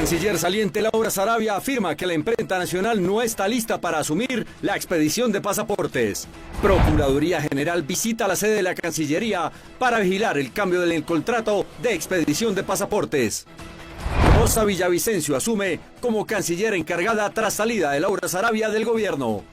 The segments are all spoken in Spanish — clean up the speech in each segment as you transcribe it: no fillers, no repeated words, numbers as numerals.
Canciller saliente Laura Sarabia afirma que la imprenta nacional no está lista para asumir la expedición de pasaportes. Procuraduría General visita la sede de la Cancillería para vigilar el cambio del contrato de expedición de pasaportes. Rosa Villavicencio asume como canciller encargada tras salida de Laura Sarabia del gobierno.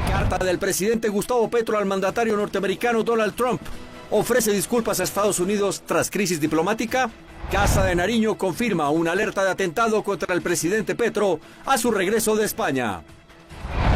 Carta del presidente Gustavo Petro al mandatario norteamericano Donald Trump. Ofrece disculpas a Estados Unidos tras crisis diplomática. Casa de Nariño confirma una alerta de atentado contra el presidente Petro a su regreso de España.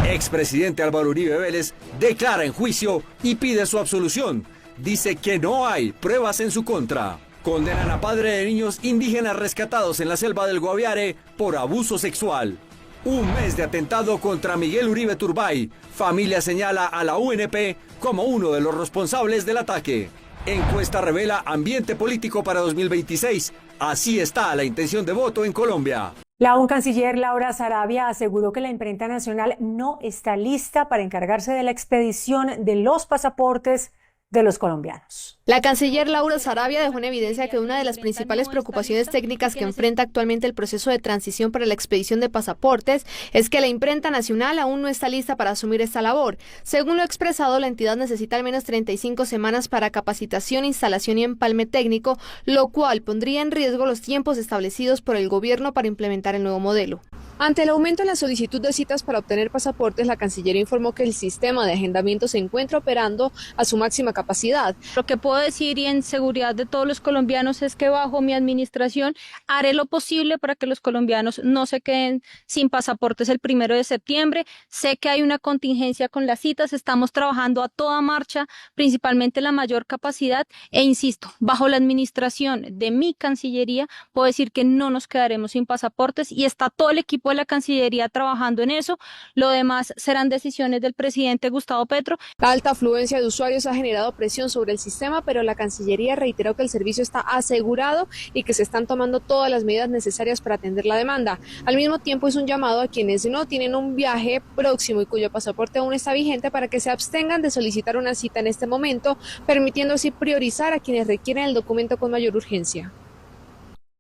Expresidente Álvaro Uribe Vélez declara en juicio y pide su absolución. Dice que no hay pruebas en su contra. Condenan a padre de niños indígenas rescatados en la selva del Guaviare por abuso sexual. Un mes de atentado contra Miguel Uribe Turbay. Familia señala a la UNP como uno de los responsables del ataque. Encuesta revela ambiente político para 2026. Así está la intención de voto en Colombia. La canciller Laura Sarabia aseguró que la imprenta nacional no está lista para encargarse de la expedición de los pasaportes de los colombianos. La canciller Laura Sarabia dejó en evidencia que una de las principales preocupaciones técnicas que enfrenta actualmente el proceso de transición para la expedición de pasaportes es que la imprenta nacional aún no está lista para asumir esta labor. Según lo expresado, la entidad necesita al menos 35 semanas para capacitación, instalación y empalme técnico, lo cual pondría en riesgo los tiempos establecidos por el gobierno para implementar el nuevo modelo. Ante el aumento en la solicitud de citas para obtener pasaportes, la Cancillería informó que el sistema de agendamiento se encuentra operando a su máxima capacidad. Lo que puedo decir y en seguridad de todos los colombianos es que bajo mi administración haré lo posible para que los colombianos no se queden sin pasaportes el 1 de septiembre. Sé que hay una contingencia con las citas, estamos trabajando a toda marcha, principalmente la mayor capacidad e insisto, bajo la administración de mi Cancillería puedo decir que no nos quedaremos sin pasaportes y está todo el equipo de la Cancillería trabajando en eso. Lo demás serán decisiones del presidente Gustavo Petro. La alta afluencia de usuarios ha generado presión sobre el sistema, pero la Cancillería reiteró que el servicio está asegurado y que se están tomando todas las medidas necesarias para atender la demanda. Al mismo tiempo hizo un llamado a quienes no tienen un viaje próximo y cuyo pasaporte aún está vigente para que se abstengan de solicitar una cita en este momento, permitiendo así priorizar a quienes requieren el documento con mayor urgencia.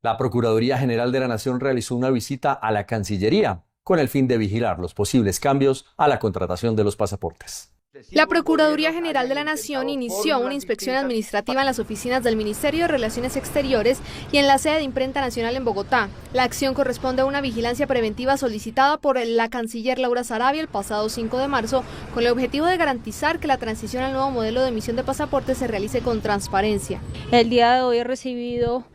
La Procuraduría General de la Nación realizó una visita a la Cancillería con el fin de vigilar los posibles cambios a la contratación de los pasaportes. La Procuraduría General de la Nación inició una inspección administrativa en las oficinas del Ministerio de Relaciones Exteriores y en la sede de Imprenta Nacional en Bogotá. La acción corresponde a una vigilancia preventiva solicitada por la canciller Laura Sarabia el pasado 5 de marzo con el objetivo de garantizar que la transición al nuevo modelo de emisión de pasaportes se realice con transparencia. El día de hoy he recibido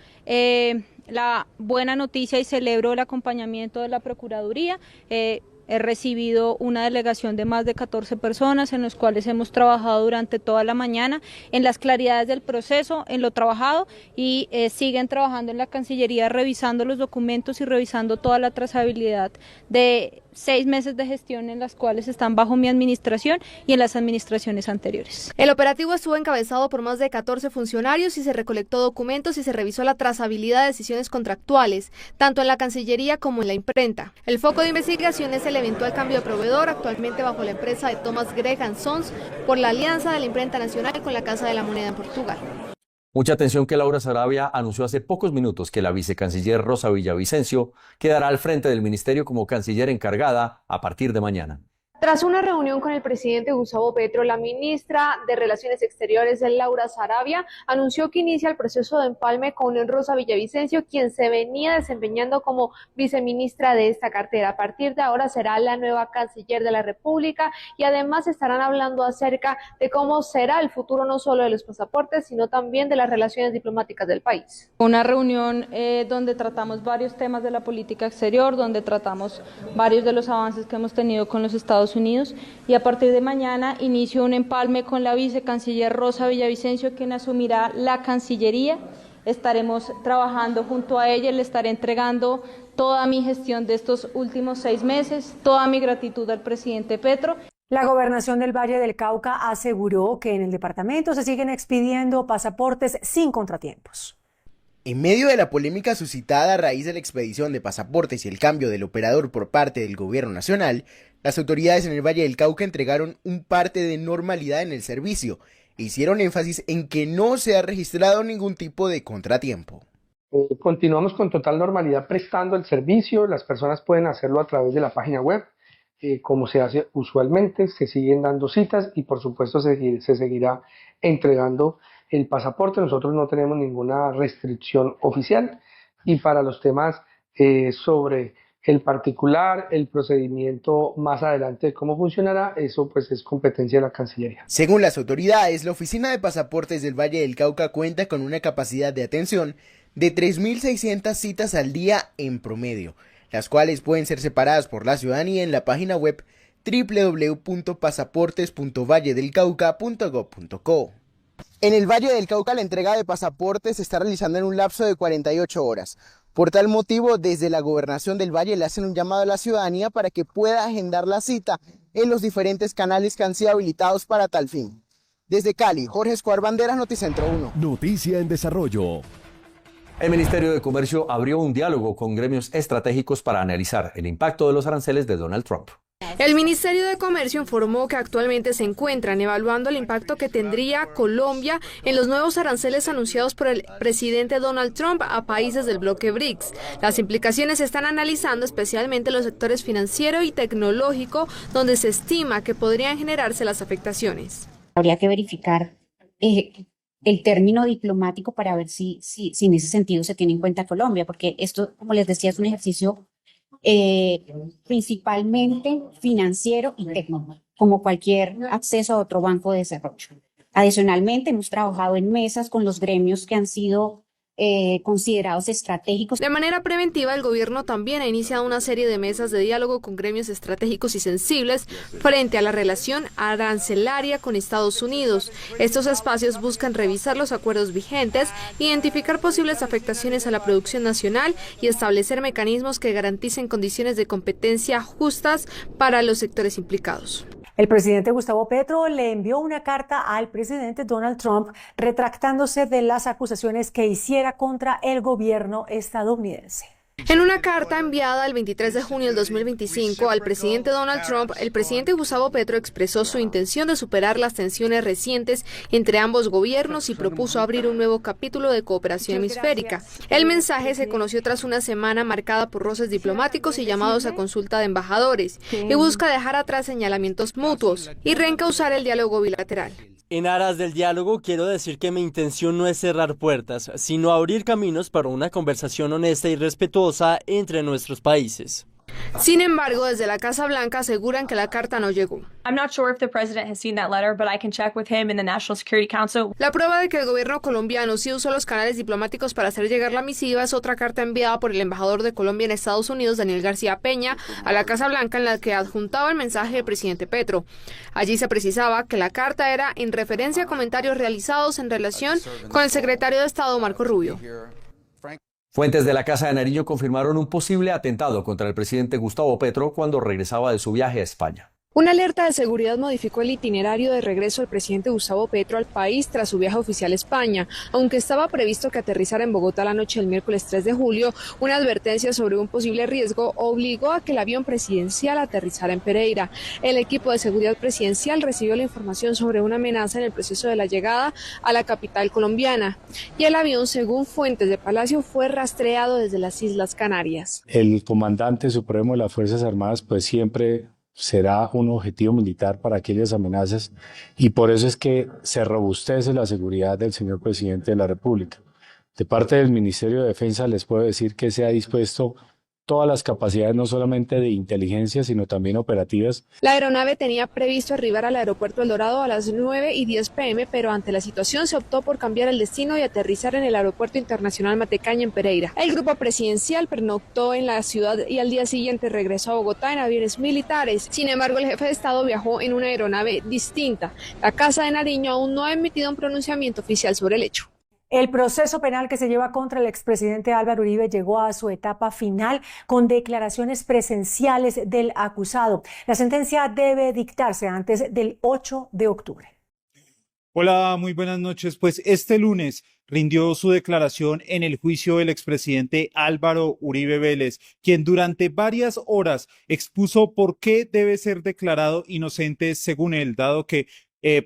la buena noticia y celebro el acompañamiento de la Procuraduría. He recibido una delegación de más de 14 personas en los cuales hemos trabajado durante toda la mañana en las claridades del proceso, en lo trabajado y siguen trabajando en la Cancillería revisando los documentos y revisando toda la trazabilidad de 6 meses de gestión en las cuales están bajo mi administración y en las administraciones anteriores. El operativo estuvo encabezado por más de 14 funcionarios y se recolectó documentos y se revisó la trazabilidad de decisiones contractuales, tanto en la Cancillería como en la imprenta. El foco de investigación es el eventual cambio de proveedor, actualmente bajo la empresa de Thomas Gregg & Sons, por la alianza de la imprenta nacional con la Casa de la Moneda en Portugal. Mucha atención que Laura Sarabia anunció hace pocos minutos que la vicecanciller Rosa Villavicencio quedará al frente del ministerio como canciller encargada a partir de mañana. Tras una reunión con el presidente Gustavo Petro, la ministra de Relaciones Exteriores, Laura Sarabia, anunció que inicia el proceso de empalme con Rosa Villavicencio, quien se venía desempeñando como viceministra de esta cartera. A partir de ahora será la nueva canciller de la República y además estarán hablando acerca de cómo será el futuro no solo de los pasaportes, sino también de las relaciones diplomáticas del país. Una reunión donde tratamos varios temas de la política exterior, donde tratamos varios de los avances que hemos tenido con los Estados Unidos y a partir de mañana inicio un empalme con la vicecanciller Rosa Villavicencio, quien asumirá la Cancillería. Estaremos trabajando junto a ella, le estaré entregando toda mi gestión de estos últimos 6 meses, toda mi gratitud al presidente Petro. La Gobernación del Valle del Cauca aseguró que en el departamento se siguen expidiendo pasaportes sin contratiempos. En medio de la polémica suscitada a raíz de la expedición de pasaportes y el cambio del operador por parte del gobierno nacional, las autoridades en el Valle del Cauca entregaron un parte de normalidad en el servicio e hicieron énfasis en que no se ha registrado ningún tipo de contratiempo. Continuamos con total normalidad prestando el servicio, las personas pueden hacerlo a través de la página web, como se hace usualmente, se siguen dando citas y por supuesto se seguirá entregando el pasaporte. Nosotros no tenemos ninguna restricción oficial y para los temas sobre el particular, el procedimiento más adelante de cómo funcionará, eso pues es competencia de la Cancillería. Según las autoridades, la Oficina de Pasaportes del Valle del Cauca cuenta con una capacidad de atención de 3.600 citas al día en promedio, las cuales pueden ser separadas por la ciudadanía en la página web www.pasaportes.valledelcauca.gov.co. En el Valle del Cauca la entrega de pasaportes se está realizando en un lapso de 48 horas. Por tal motivo, desde la Gobernación del Valle le hacen un llamado a la ciudadanía para que pueda agendar la cita en los diferentes canales que han sido habilitados para tal fin. Desde Cali, Jorge Escobar Banderas, Noticentro 1. Noticia en desarrollo. El Ministerio de Comercio abrió un diálogo con gremios estratégicos para analizar el impacto de los aranceles de Donald Trump. El Ministerio de Comercio informó que actualmente se encuentran evaluando el impacto que tendría Colombia en los nuevos aranceles anunciados por el presidente Donald Trump a países del bloque BRICS. Las implicaciones se están analizando especialmente los sectores financiero y tecnológico, donde se estima que podrían generarse las afectaciones. Habría que verificar el término diplomático para ver si en ese sentido se tiene en cuenta Colombia, porque esto, como les decía, es un ejercicio principalmente financiero y técnico, como cualquier acceso a otro banco de desarrollo. Adicionalmente, hemos trabajado en mesas con los gremios que han sido considerados estratégicos. De manera preventiva, el gobierno también ha iniciado una serie de mesas de diálogo con gremios estratégicos y sensibles frente a la relación arancelaria con Estados Unidos. Estos espacios buscan revisar los acuerdos vigentes, identificar posibles afectaciones a la producción nacional y establecer mecanismos que garanticen condiciones de competencia justas para los sectores implicados. El presidente Gustavo Petro le envió una carta al presidente Donald Trump retractándose de las acusaciones que hiciera contra el gobierno estadounidense. En una carta enviada el 23 de junio del 2025 al presidente Donald Trump, el presidente Gustavo Petro expresó su intención de superar las tensiones recientes entre ambos gobiernos y propuso abrir un nuevo capítulo de cooperación hemisférica. El mensaje se conoció tras una semana marcada por roces diplomáticos y llamados a consulta de embajadores, y busca dejar atrás señalamientos mutuos y reencauzar el diálogo bilateral. En aras del diálogo, quiero decir que mi intención no es cerrar puertas, sino abrir caminos para una conversación honesta y respetuosa entre nuestros países. Sin embargo, desde la Casa Blanca aseguran que la carta no llegó. La prueba de que el gobierno colombiano sí usó los canales diplomáticos para hacer llegar la misiva es otra carta enviada por el embajador de Colombia en Estados Unidos, Daniel García Peña, a la Casa Blanca, en la que adjuntaba el mensaje del presidente Petro. Allí se precisaba que la carta era en referencia a comentarios realizados en relación con el secretario de Estado, Marco Rubio. Fuentes de la Casa de Nariño confirmaron un posible atentado contra el presidente Gustavo Petro cuando regresaba de su viaje a España. Una alerta de seguridad modificó el itinerario de regreso del presidente Gustavo Petro al país tras su viaje oficial a España. Aunque estaba previsto que aterrizara en Bogotá la noche del miércoles 3 de julio, una advertencia sobre un posible riesgo obligó a que el avión presidencial aterrizara en Pereira. El equipo de seguridad presidencial recibió la información sobre una amenaza en el proceso de la llegada a la capital colombiana, y el avión, según fuentes de Palacio, fue rastreado desde las Islas Canarias. El comandante supremo de las Fuerzas Armadas pues siempre será un objetivo militar para aquellas amenazas, y por eso es que se robustece la seguridad del señor presidente de la República. De parte del Ministerio de Defensa les puedo decir que se ha dispuesto todas las capacidades, no solamente de inteligencia, sino también operativas. La aeronave tenía previsto arribar al aeropuerto El Dorado a las 9:10 p.m., pero ante la situación se optó por cambiar el destino y aterrizar en el Aeropuerto Internacional Matecaña en Pereira. El grupo presidencial pernoctó en la ciudad y al día siguiente regresó a Bogotá en aviones militares. Sin embargo, el jefe de Estado viajó en una aeronave distinta. La Casa de Nariño aún no ha emitido un pronunciamiento oficial sobre el hecho. El proceso penal que se lleva contra el expresidente Álvaro Uribe llegó a su etapa final con declaraciones presenciales del acusado. La sentencia debe dictarse antes del 8 de octubre. Hola, muy buenas noches. Pues este lunes rindió su declaración en el juicio del expresidente Álvaro Uribe Vélez, quien durante varias horas expuso por qué debe ser declarado inocente según él, dado que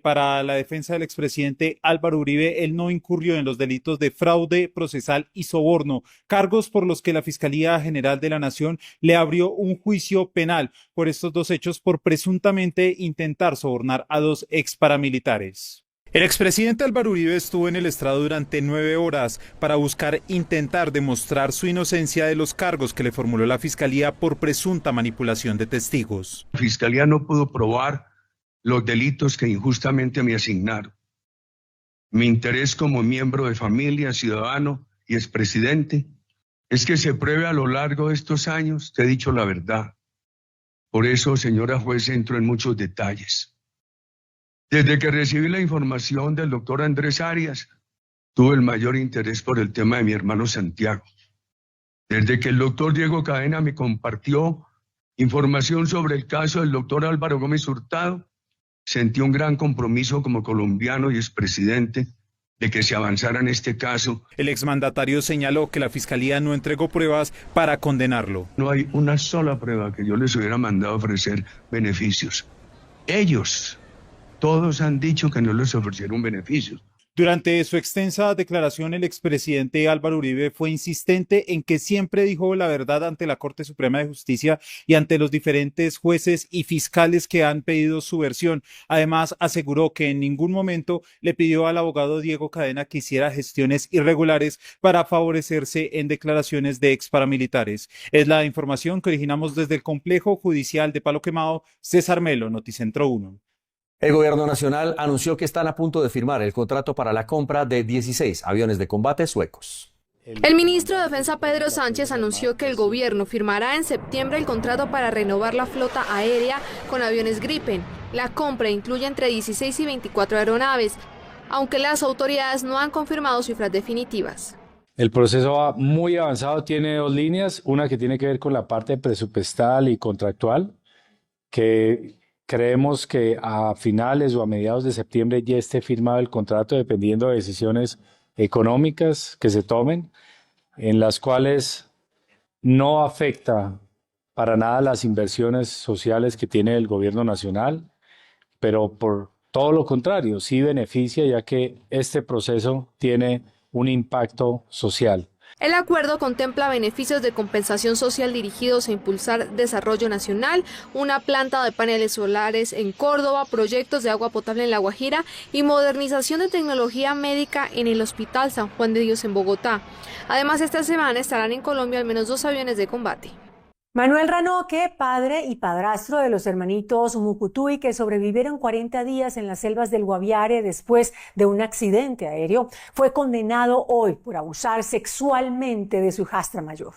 Para la defensa del expresidente Álvaro Uribe, él no incurrió en los delitos de fraude procesal y soborno, cargos por los que la Fiscalía General de la Nación le abrió un juicio penal por estos dos hechos por presuntamente intentar sobornar a dos exparamilitares. El expresidente Álvaro Uribe estuvo en el estrado durante 9 horas para intentar demostrar su inocencia de los cargos que le formuló la Fiscalía por presunta manipulación de testigos. La Fiscalía no pudo probar los delitos que injustamente me asignaron. Mi interés como miembro de familia, ciudadano y expresidente es que se pruebe a lo largo de estos años, te he dicho la verdad. Por eso, señora juez, entro en muchos detalles. Desde que recibí la información del doctor Andrés Arias, tuve el mayor interés por el tema de mi hermano Santiago. Desde que el doctor Diego Cadena me compartió información sobre el caso del doctor Álvaro Gómez Hurtado, sentí un gran compromiso como colombiano y expresidente de que se avanzara en este caso. El exmandatario señaló que la Fiscalía no entregó pruebas para condenarlo. No hay una sola prueba que yo les hubiera mandado ofrecer beneficios. Ellos, todos han dicho que no les ofrecieron beneficios. Durante su extensa declaración, el expresidente Álvaro Uribe fue insistente en que siempre dijo la verdad ante la Corte Suprema de Justicia y ante los diferentes jueces y fiscales que han pedido su versión. Además, aseguró que en ningún momento le pidió al abogado Diego Cadena que hiciera gestiones irregulares para favorecerse en declaraciones de exparamilitares. Es la información que originamos desde el Complejo Judicial de Palo Quemado. César Melo, Noticentro 1. El gobierno nacional anunció que están a punto de firmar el contrato para la compra de 16 aviones de combate suecos. El ministro de Defensa Pedro Sánchez anunció que el gobierno firmará en septiembre el contrato para renovar la flota aérea con aviones Gripen. La compra incluye entre 16 y 24 aeronaves, aunque las autoridades no han confirmado cifras definitivas. El proceso va muy avanzado, tiene 2 líneas, una que tiene que ver con la parte presupuestal y contractual, que creemos que a finales o a mediados de septiembre ya esté firmado el contrato, dependiendo de decisiones económicas que se tomen, en las cuales no afecta para nada las inversiones sociales que tiene el gobierno nacional, pero por todo lo contrario, sí beneficia, ya que este proceso tiene un impacto social. El acuerdo contempla beneficios de compensación social dirigidos a impulsar desarrollo nacional, una planta de paneles solares en Córdoba, proyectos de agua potable en La Guajira y modernización de tecnología médica en el Hospital San Juan de Dios en Bogotá. Además, esta semana estarán en Colombia al menos 2 aviones de combate. Manuel Ranoque, padre y padrastro de los hermanitos Mucutuy que sobrevivieron 40 días en las selvas del Guaviare después de un accidente aéreo, fue condenado hoy por abusar sexualmente de su hijastra mayor.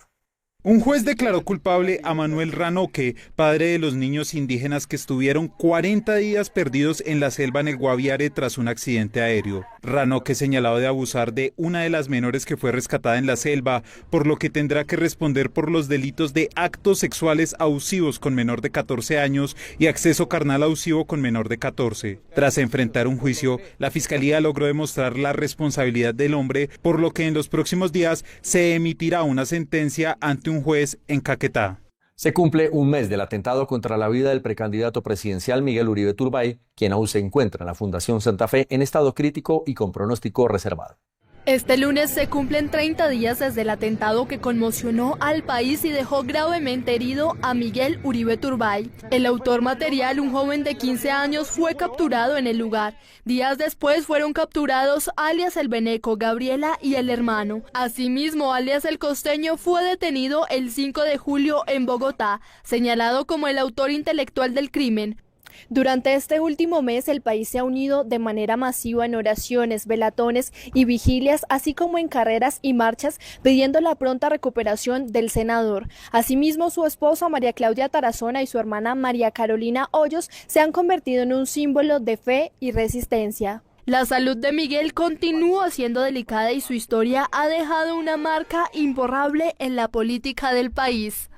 Un juez declaró culpable a Manuel Ranoque, padre de los niños indígenas que estuvieron 40 días perdidos en la selva en el Guaviare tras un accidente aéreo. Ranoque señalado de abusar de una de las menores que fue rescatada en la selva, por lo que tendrá que responder por los delitos de actos sexuales abusivos con menor de 14 años y acceso carnal abusivo con menor de 14. Tras enfrentar un juicio, la Fiscalía logró demostrar la responsabilidad del hombre, por lo que en los próximos días se emitirá una sentencia ante un juez en Caquetá. Se cumple un mes del atentado contra la vida del precandidato presidencial Miguel Uribe Turbay, quien aún se encuentra en la Fundación Santa Fe en estado crítico y con pronóstico reservado. Este lunes se cumplen 30 días desde el atentado que conmocionó al país y dejó gravemente herido a Miguel Uribe Turbay. El autor material, un joven de 15 años, fue capturado en el lugar. Días después fueron capturados alias el Beneco, Gabriela y el hermano. Asimismo, alias el Costeño fue detenido el 5 de julio en Bogotá, señalado como el autor intelectual del crimen. Durante este último mes, el país se ha unido de manera masiva en oraciones, velatones y vigilias, así como en carreras y marchas, pidiendo la pronta recuperación del senador. Asimismo, su esposa María Claudia Tarazona y su hermana María Carolina Hoyos se han convertido en un símbolo de fe y resistencia. La salud de Miguel continúa siendo delicada y su historia ha dejado una marca imborrable en la política del país.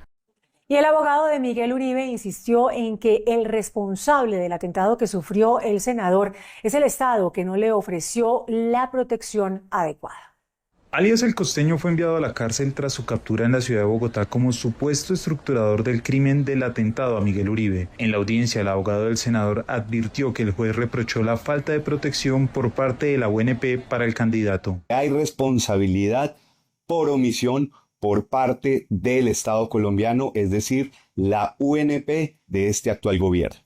Y el abogado de Miguel Uribe insistió en que el responsable del atentado que sufrió el senador es el Estado, que no le ofreció la protección adecuada. Alias El Costeño fue enviado a la cárcel tras su captura en la ciudad de Bogotá como supuesto estructurador del crimen del atentado a Miguel Uribe. En la audiencia, el abogado del senador advirtió que el juez reprochó la falta de protección por parte de la UNP para el candidato. Hay responsabilidad por omisión por parte del Estado colombiano, es decir, la UNP de este actual gobierno.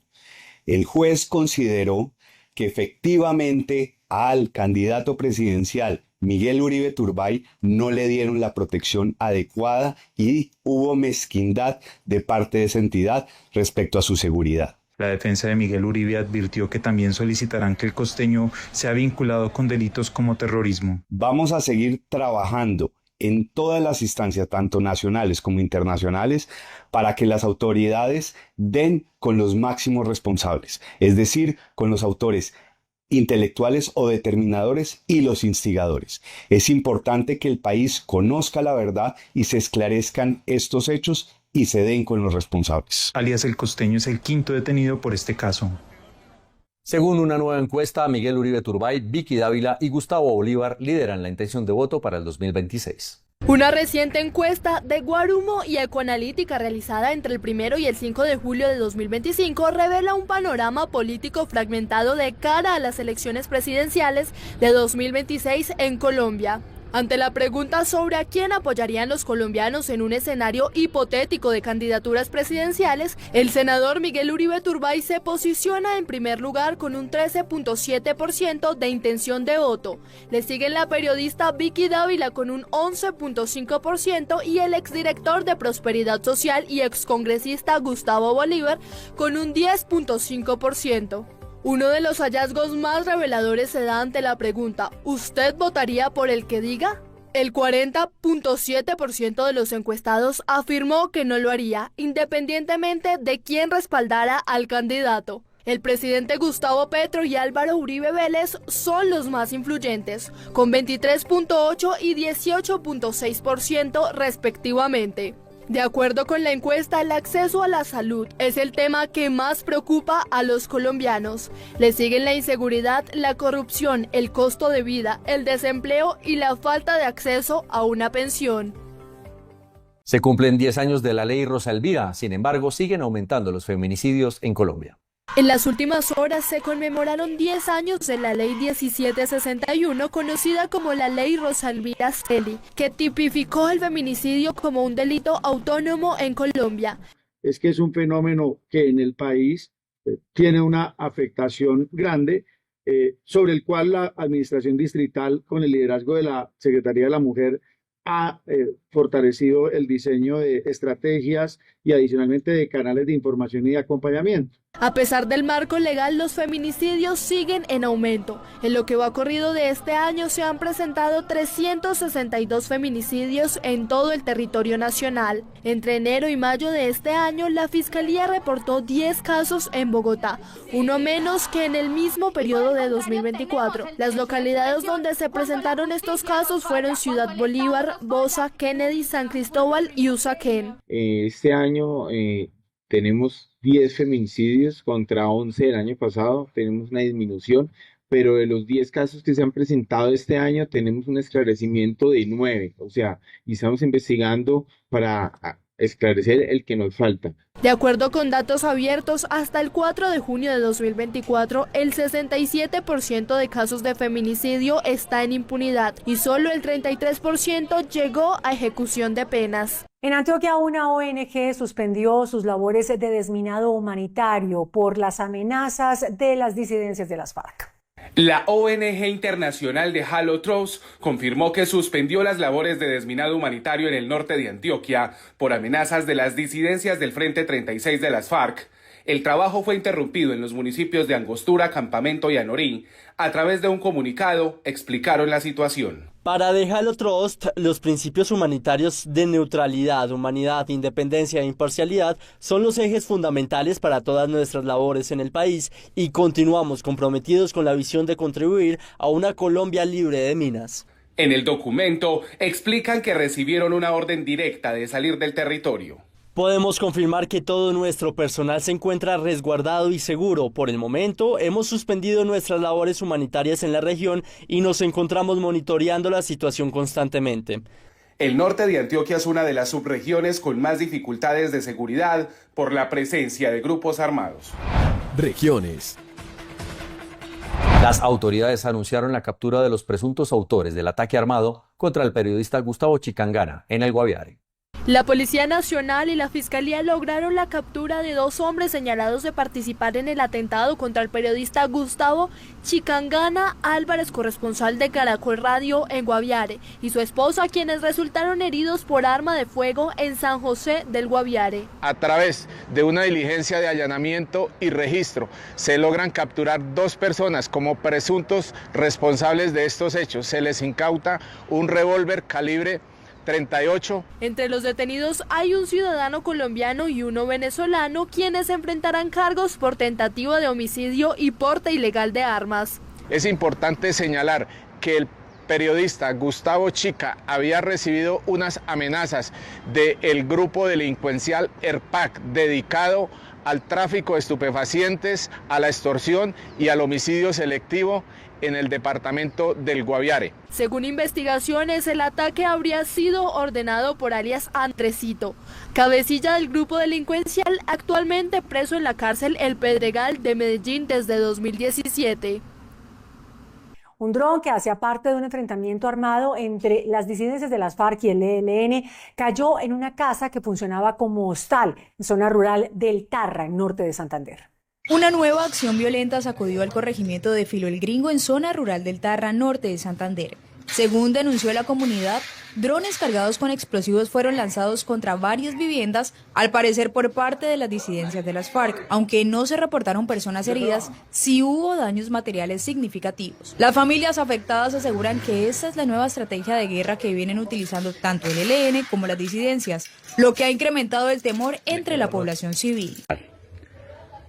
El juez consideró que efectivamente al candidato presidencial Miguel Uribe Turbay no le dieron la protección adecuada y hubo mezquindad de parte de esa entidad respecto a su seguridad. La defensa de Miguel Uribe advirtió que también solicitarán que El Costeño sea vinculado con delitos como terrorismo. Vamos a seguir trabajando en todas las instancias, tanto nacionales como internacionales, para que las autoridades den con los máximos responsables, es decir, con los autores intelectuales o determinadores y los instigadores. Es importante que el país conozca la verdad y se esclarezcan estos hechos y se den con los responsables. Alias El Costeño es el quinto detenido por este caso. Según una nueva encuesta, Miguel Uribe Turbay, Vicky Dávila y Gustavo Bolívar lideran la intención de voto para el 2026. Una reciente encuesta de Guarumo y Ecoanalítica realizada entre el 1 y el 5 de julio de 2025 revela un panorama político fragmentado de cara a las elecciones presidenciales de 2026 en Colombia. Ante la pregunta sobre a quién apoyarían los colombianos en un escenario hipotético de candidaturas presidenciales, el senador Miguel Uribe Turbay se posiciona en primer lugar con un 13.7% de intención de voto. Le siguen la periodista Vicky Dávila con un 11.5% y el exdirector de Prosperidad Social y excongresista Gustavo Bolívar con un 10.5%. Uno de los hallazgos más reveladores se da ante la pregunta, ¿usted votaría por el que diga? El 40.7% de los encuestados afirmó que no lo haría, independientemente de quién respaldara al candidato. El presidente Gustavo Petro y Álvaro Uribe Vélez son los más influyentes, con 23.8 y 18.6% respectivamente. De acuerdo con la encuesta, el acceso a la salud es el tema que más preocupa a los colombianos. Le siguen la inseguridad, la corrupción, el costo de vida, el desempleo y la falta de acceso a una pensión. Se cumplen 10 años de la ley Rosa Elvira, sin embargo, siguen aumentando los feminicidios en Colombia. En las últimas horas se conmemoraron 10 años de la ley 1761, conocida como la ley Rosa Elvira Celi, que tipificó el feminicidio como un delito autónomo en Colombia. Es que es un fenómeno que en el país tiene una afectación grande, sobre el cual la administración distrital, con el liderazgo de la Secretaría de la Mujer, ha fortalecido el diseño de estrategias y adicionalmente de canales de información y de acompañamiento. A pesar del marco legal, los feminicidios siguen en aumento. En lo que va corrido de este año se han presentado 362 feminicidios en todo el territorio nacional. Entre enero y mayo de este año, la Fiscalía reportó 10 casos en Bogotá, uno menos que en el mismo periodo de 2024. Las localidades donde se presentaron estos casos fueron Ciudad Bolívar, Bosa, Kennedy, San Cristóbal y Usaquén. Este año tenemos 10 feminicidios contra 11 del año pasado, tenemos una disminución, pero de los 10 casos que se han presentado este año tenemos un esclarecimiento de 9, o sea, y estamos investigando para esclarecer el que nos falta. De acuerdo con datos abiertos, hasta el 4 de junio de 2024, el 67% de casos de feminicidio está en impunidad y solo el 33% llegó a ejecución de penas. En Antioquia, una ONG suspendió sus labores de desminado humanitario por las amenazas de las disidencias de las FARC. La ONG internacional de Halo Trust confirmó que suspendió las labores de desminado humanitario en el norte de Antioquia por amenazas de las disidencias del Frente 36 de las FARC. El trabajo fue interrumpido en los municipios de Angostura, Campamento y Anorí. A través de un comunicado, explicaron la situación. Para The Halo Trust, los principios humanitarios de neutralidad, humanidad, independencia e imparcialidad son los ejes fundamentales para todas nuestras labores en el país y continuamos comprometidos con la visión de contribuir a una Colombia libre de minas. En el documento explican que recibieron una orden directa de salir del territorio. Podemos confirmar que todo nuestro personal se encuentra resguardado y seguro. Por el momento, hemos suspendido nuestras labores humanitarias en la región y nos encontramos monitoreando la situación constantemente. El norte de Antioquia es una de las subregiones con más dificultades de seguridad por la presencia de grupos armados. Regiones. Las autoridades anunciaron la captura de los presuntos autores del ataque armado contra el periodista Gustavo Chicangana en el Guaviare. La Policía Nacional y la Fiscalía lograron la captura de 2 hombres señalados de participar en el atentado contra el periodista Gustavo Chicangana Álvarez, corresponsal de Caracol Radio en Guaviare, y su esposa, quienes resultaron heridos por arma de fuego en San José del Guaviare. A través de una diligencia de allanamiento y registro, se logran capturar 2 personas como presuntos responsables de estos hechos. Se les incauta un revólver calibre 38. Entre los detenidos hay un ciudadano colombiano y uno venezolano, quienes enfrentarán cargos por tentativa de homicidio y porte ilegal de armas. Es importante señalar que el periodista Gustavo Chica había recibido unas amenazas del grupo delincuencial ERPAC, dedicado al tráfico de estupefacientes, a la extorsión y al homicidio selectivo en el departamento del Guaviare. Según investigaciones, el ataque habría sido ordenado por alias Andresito, cabecilla del grupo delincuencial, actualmente preso en la cárcel El Pedregal de Medellín desde 2017. Un dron que hacía parte de un enfrentamiento armado entre las disidencias de las FARC y el ELN cayó en una casa que funcionaba como hostal en zona rural del Tarra, en norte de Santander. Una nueva acción violenta sacudió al corregimiento de Filo el Gringo en zona rural del Tarra, norte de Santander. Según denunció la comunidad, drones cargados con explosivos fueron lanzados contra varias viviendas, al parecer por parte de las disidencias de las FARC. Aunque no se reportaron personas heridas, sí hubo daños materiales significativos. Las familias afectadas aseguran que esta es la nueva estrategia de guerra que vienen utilizando tanto el ELN como las disidencias, lo que ha incrementado el temor entre la población civil.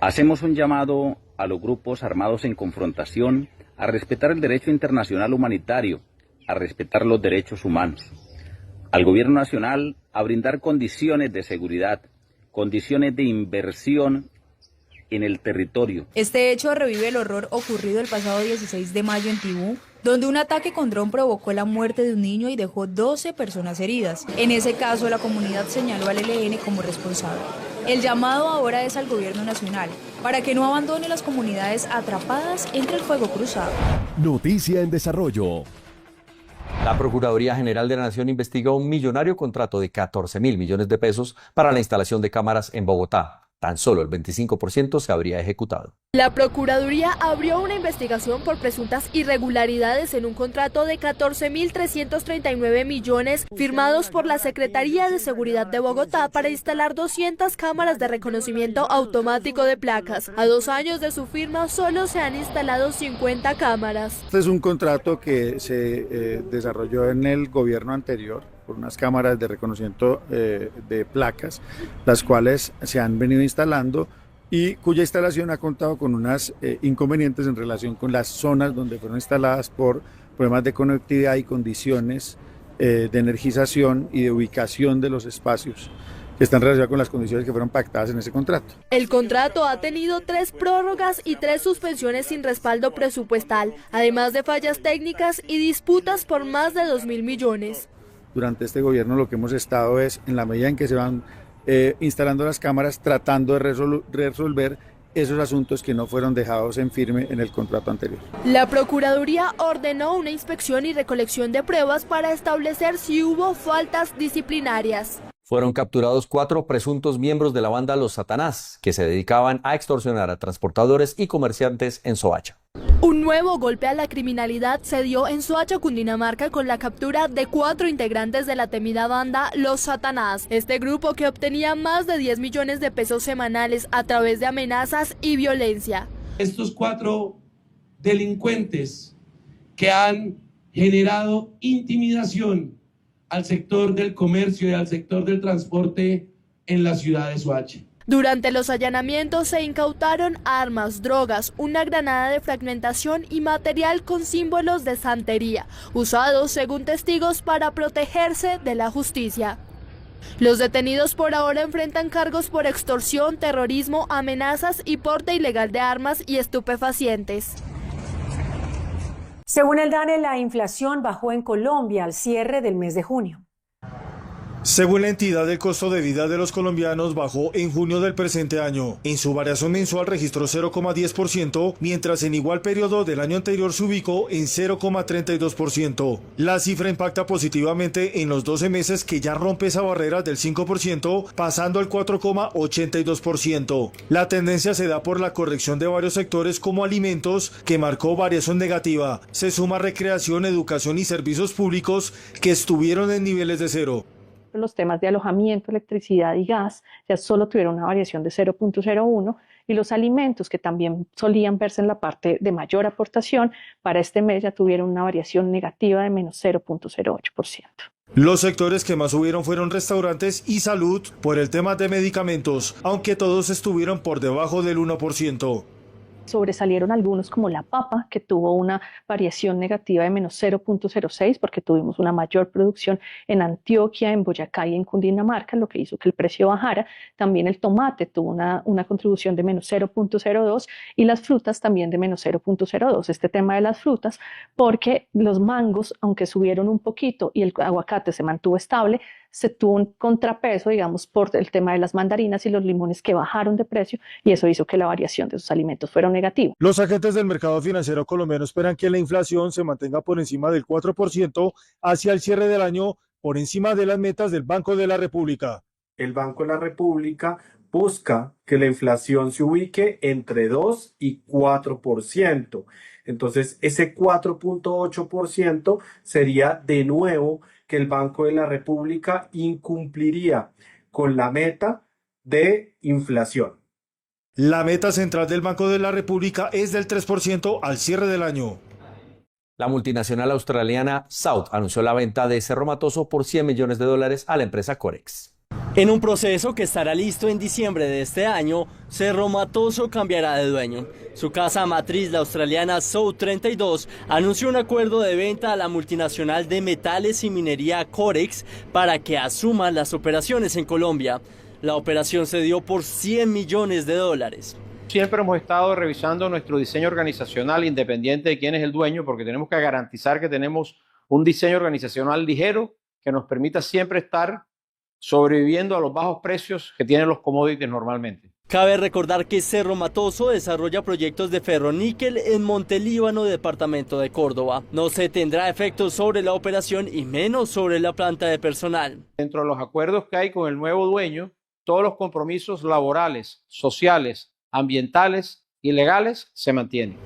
Hacemos un llamado a los grupos armados en confrontación a respetar el derecho internacional humanitario, a respetar los derechos humanos, al gobierno nacional a brindar condiciones de seguridad, condiciones de inversión en el territorio. Este hecho revive el horror ocurrido el pasado 16 de mayo en Tibú, donde un ataque con dron provocó la muerte de un niño y dejó 12 personas heridas. En ese caso, la comunidad señaló al ELN como responsable. El llamado ahora es al gobierno nacional para que no abandone las comunidades atrapadas entre el fuego cruzado. Noticia en desarrollo. La Procuraduría General de la Nación investigó un millonario contrato de 14.000 millones de pesos para la instalación de cámaras en Bogotá. Tan solo el 25% se habría ejecutado. La Procuraduría abrió una investigación por presuntas irregularidades en un contrato de 14.339 millones firmados por la Secretaría de Seguridad de Bogotá para instalar 200 cámaras de reconocimiento automático de placas. A 2 años de su firma solo se han instalado 50 cámaras. Este es un contrato que se desarrolló en el gobierno anterior por unas cámaras de reconocimiento de placas, las cuales se han venido instalando y cuya instalación ha contado con unos inconvenientes en relación con las zonas donde fueron instaladas por problemas de conectividad y condiciones de energización y de ubicación de los espacios que están relacionados con las condiciones que fueron pactadas en ese contrato. El contrato ha tenido 3 prórrogas y 3 suspensiones sin respaldo presupuestal, además de fallas técnicas y disputas por más de 2.000 millones. Durante este gobierno lo que hemos estado es, en la medida en que se van instalando las cámaras, tratando de resolver esos asuntos que no fueron dejados en firme en el contrato anterior. La Procuraduría ordenó una inspección y recolección de pruebas para establecer si hubo faltas disciplinarias. Fueron capturados 4 presuntos miembros de la banda Los Satanás, que se dedicaban a extorsionar a transportadores y comerciantes en Soacha. Un nuevo golpe a la criminalidad se dio en Soacha, Cundinamarca, con la captura de 4 integrantes de la temida banda Los Satanás. Este grupo, que obtenía más de 10 millones de pesos semanales a través de amenazas y violencia. Estos 4 delincuentes que han generado intimidación al sector del comercio y al sector del transporte en la ciudad de Soacha. Durante los allanamientos se incautaron armas, drogas, una granada de fragmentación y material con símbolos de santería, usados según testigos para protegerse de la justicia. Los detenidos por ahora enfrentan cargos por extorsión, terrorismo, amenazas y porte ilegal de armas y estupefacientes. Según el DANE, la inflación bajó en Colombia al cierre del mes de junio. Según la entidad, el costo de vida de los colombianos bajó en junio del presente año. En su variación mensual registró 0,10%, mientras en igual periodo del año anterior se ubicó en 0,32%. La cifra impacta positivamente en los 12 meses, que ya rompe esa barrera del 5%, pasando al 4,82%. La tendencia se da por la corrección de varios sectores como alimentos, que marcó variación negativa. Se suma recreación, educación y servicios públicos, que estuvieron en niveles de cero. Los temas de alojamiento, electricidad y gas ya solo tuvieron una variación de 0,01, y los alimentos, que también solían verse en la parte de mayor aportación, para este mes ya tuvieron una variación negativa de menos 0,08%. Los sectores que más subieron fueron restaurantes y salud por el tema de medicamentos, aunque todos estuvieron por debajo del 1%. Sobresalieron algunos como la papa, que tuvo una variación negativa de menos 0,06 porque tuvimos una mayor producción en Antioquia, en Boyacá y en Cundinamarca, lo que hizo que el precio bajara. También el tomate tuvo una contribución de menos 0,02 y las frutas también de menos 0,02. Este tema de las frutas, porque los mangos, aunque subieron un poquito y el aguacate se mantuvo estable, se tuvo un contrapeso, digamos, por el tema de las mandarinas y los limones, que bajaron de precio, y eso hizo que la variación de esos alimentos fuera negativa. Los agentes del mercado financiero colombiano esperan que la inflación se mantenga por encima del 4% hacia el cierre del año, por encima de las metas del Banco de la República. El Banco de la República busca que la inflación se ubique entre 2 y 4%. Entonces, ese 4,8% sería de nuevo que el Banco de la República incumpliría con la meta de inflación. La meta central del Banco de la República es del 3% al cierre del año. La multinacional australiana South anunció la venta de Cerro Matoso por $100 millones a la empresa Corex. En un proceso que estará listo en diciembre de este año, Cerro Matoso cambiará de dueño. Su casa matriz, la australiana South 32, anunció un acuerdo de venta a la multinacional de metales y minería Corex para que asuma las operaciones en Colombia. La operación se dio por $100 millones. Siempre hemos estado revisando nuestro diseño organizacional independiente de quién es el dueño, porque tenemos que garantizar que tenemos un diseño organizacional ligero que nos permita siempre estar sobreviviendo a los bajos precios que tienen los commodities normalmente. Cabe recordar que Cerro Matoso desarrolla proyectos de ferroníquel en Montelíbano, departamento de Córdoba. No se tendrá efectos sobre la operación y menos sobre la planta de personal. Dentro de los acuerdos que hay con el nuevo dueño, todos los compromisos laborales, sociales, ambientales y legales se mantienen.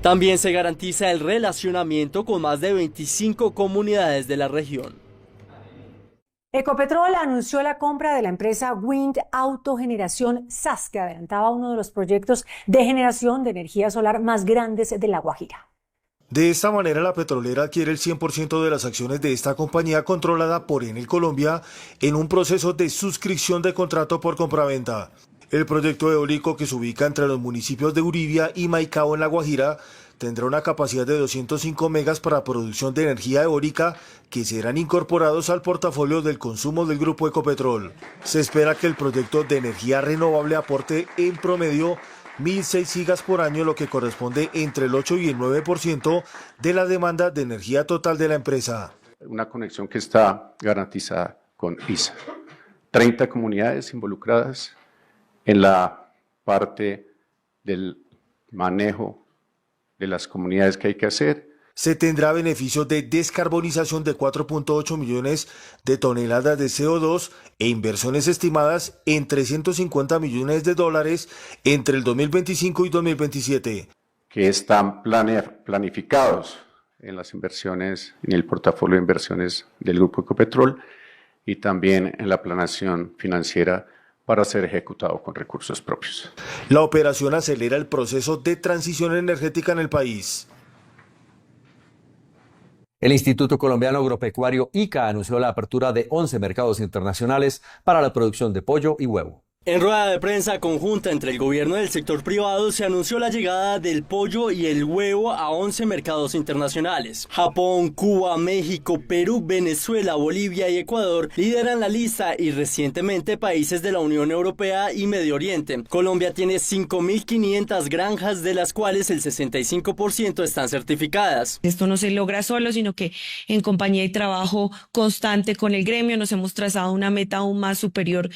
También se garantiza el relacionamiento con más de 25 comunidades de la región. Ecopetrol anunció la compra de la empresa Wind Autogeneración SAS, que adelantaba uno de los proyectos de generación de energía solar más grandes de La Guajira. De esta manera, la petrolera adquiere el 100% de las acciones de esta compañía controlada por Enel Colombia en un proceso de suscripción de contrato por compraventa. El proyecto eólico, que se ubica entre los municipios de Uribia y Maicao en La Guajira, tendrá una capacidad de 205 megas para producción de energía eólica, que serán incorporados al portafolio del consumo del Grupo Ecopetrol. Se espera que el proyecto de energía renovable aporte en promedio 1.006 gigas por año, lo que corresponde entre el 8 y el 9% de la demanda de energía total de la empresa. Una conexión que está garantizada con ISA. 30 comunidades involucradas en la parte del manejo de las comunidades que hay que hacer. Se tendrá beneficios de descarbonización de 4,8 millones de toneladas de CO2 e inversiones estimadas en $350 millones entre el 2025 y 2027. Que están planificados en las inversiones, en el portafolio de inversiones del Grupo Ecopetrol y también en la planeación financiera para ser ejecutado con recursos propios. La operación acelera el proceso de transición energética en el país. El Instituto Colombiano Agropecuario ICA anunció la apertura de 11 mercados internacionales para la producción de pollo y huevo. En rueda de prensa conjunta entre el gobierno y el sector privado se anunció la llegada del pollo y el huevo a 11 mercados internacionales. Japón, Cuba, México, Perú, Venezuela, Bolivia y Ecuador lideran la lista y recientemente países de la Unión Europea y Medio Oriente. Colombia tiene 5.500 granjas, de las cuales el 65% están certificadas. Esto no se logra solo, sino que en compañía y trabajo constante con el gremio nos hemos trazado una meta aún más superior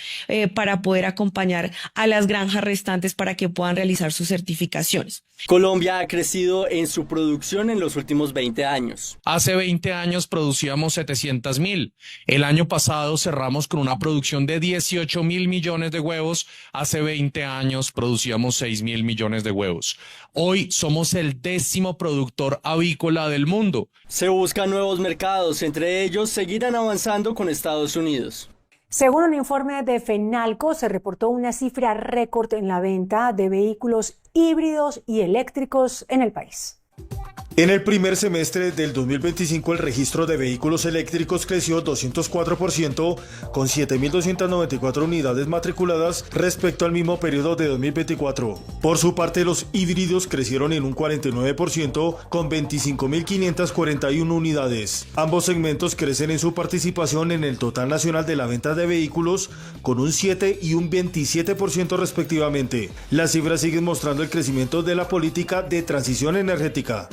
para poder acompañar a las granjas restantes para que puedan realizar sus certificaciones. Colombia ha crecido en su producción en los últimos 20 años. Hace 20 años producíamos 700.000. El año pasado cerramos con una producción de 18.000 millones de huevos. Hace 20 años producíamos 6.000 millones de huevos. Hoy somos el 10º productor avícola del mundo. Se buscan nuevos mercados, entre ellos seguirán avanzando con Estados Unidos. Según un informe de FENALCO, se reportó una cifra récord en la venta de vehículos híbridos y eléctricos en el país. En el primer semestre del 2025, el registro de vehículos eléctricos creció 204%, con 7.294 unidades matriculadas respecto al mismo periodo de 2024. Por su parte, los híbridos crecieron en un 49%, con 25.541 unidades. Ambos segmentos crecen en su participación en el total nacional de la venta de vehículos, con un 7 y un 27% respectivamente. Las cifras siguen mostrando el crecimiento de la política de transición energética.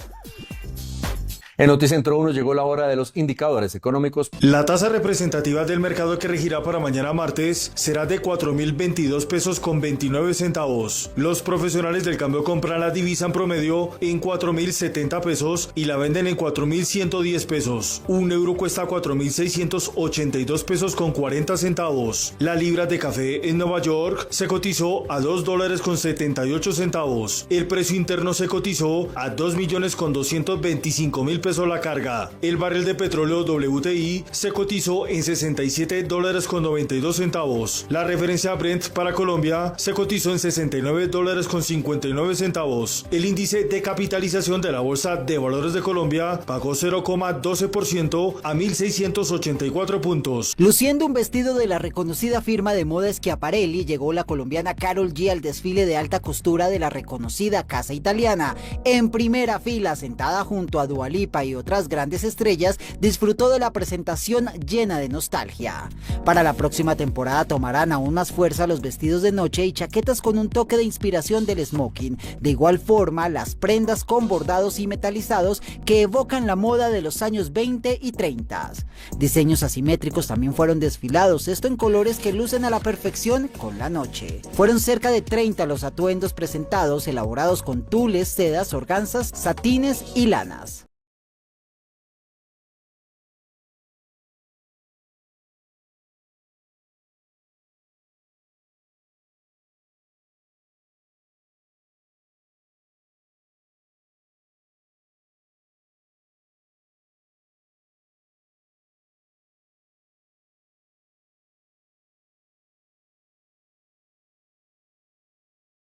En Noticentro 1 llegó la hora de los indicadores económicos. La tasa representativa del mercado que regirá para mañana martes será de 4.022 pesos con 29 centavos. Los profesionales del cambio compran la divisa en promedio en 4.070 pesos y la venden en 4.110 pesos. Un euro cuesta 4.682 pesos con 40 centavos. La libra de café en Nueva York se cotizó a $2 con 78 centavos. El precio interno se cotizó a 2.225.000 pesos la carga. El barril de petróleo WTI se cotizó en $67 con 92 centavos. La referencia Brent para Colombia se cotizó en $69 con 59 centavos. El índice de capitalización de la Bolsa de Valores de Colombia pagó 0,12% a 1.684 puntos. Luciendo un vestido de la reconocida firma de moda Schiaparelli, llegó la colombiana Karol G al desfile de alta costura de la reconocida casa italiana. En primera fila, sentada junto a Dua Lipa y otras grandes estrellas, disfrutó de la presentación llena de nostalgia. Para la próxima temporada tomarán aún más fuerza los vestidos de noche y chaquetas con un toque de inspiración del smoking. De igual forma, las prendas con bordados y metalizados que evocan la moda de los años 20 y 30. Diseños asimétricos también fueron desfilados, esto en colores que lucen a la perfección con la noche. Fueron cerca de 30 los atuendos presentados, elaborados con tules, sedas, organzas, satines y lanas.